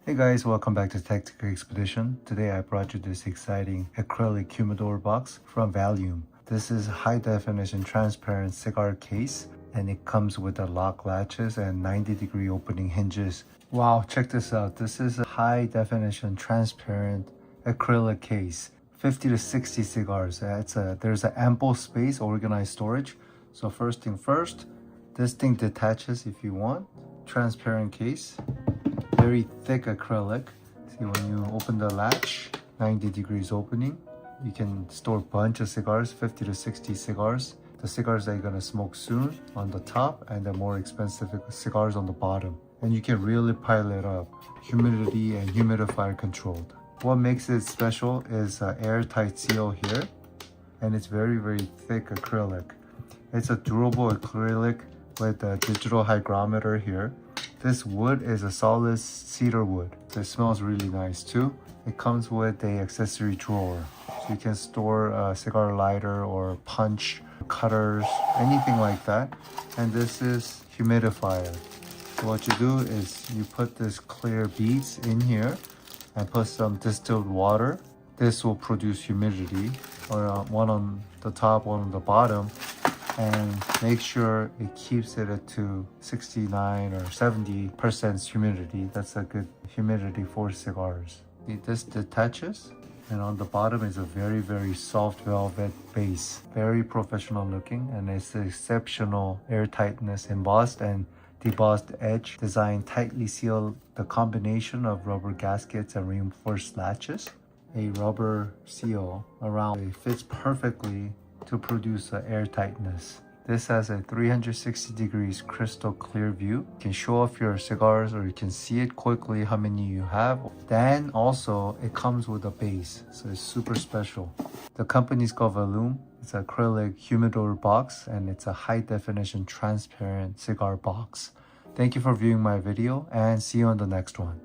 Hey guys, welcome back to Tactical Expedition. Today I brought you this exciting acrylic humidor box from VALLUME. This is high definition transparent cigar case and it comes with the lock latches and 90-degree opening hinges. Wow, check this out. This is a high definition transparent acrylic case. 50 to 60 cigars. There's an ample space, organized storage. So first thing first, this thing detaches if you want. Transparent case. Very thick acrylic. See, when you open the latch, 90 degrees opening, you can store a bunch of cigars, 50 to 60 cigars. The cigars that you're gonna smoke soon on the top and the more expensive cigars on the bottom. And you can really pile it up. Humidity and humidifier controlled. What makes it special is an airtight seal here. And it's very, very thick acrylic. It's a durable acrylic with a digital hygrometer here. This wood is a solid cedar wood. It smells really nice too. It comes with a accessory drawer. So you can store a cigar lighter or punch, cutters, anything like that. And this is humidifier. So what you do is you put this clear beads in here and put some distilled water. This will produce humidity, or one on the top, one on the bottom, and make sure it keeps it to 69 or 70% humidity. That's a good humidity for cigars. This detaches, and on the bottom is a very, very soft velvet base. Very professional looking, and it's exceptional airtightness, embossed and debossed edge design tightly seal the combination of rubber gaskets and reinforced latches. A rubber seal around it fits perfectly to produce air tightness. This has a 360 degrees crystal clear view. You can show off your cigars, or you can see it quickly how many you have. Then also it comes with a base, so it's super special. The company's called VALLUME. It's an acrylic humidor box and it's a high definition transparent cigar box. Thank you for viewing my video and see you on the next one.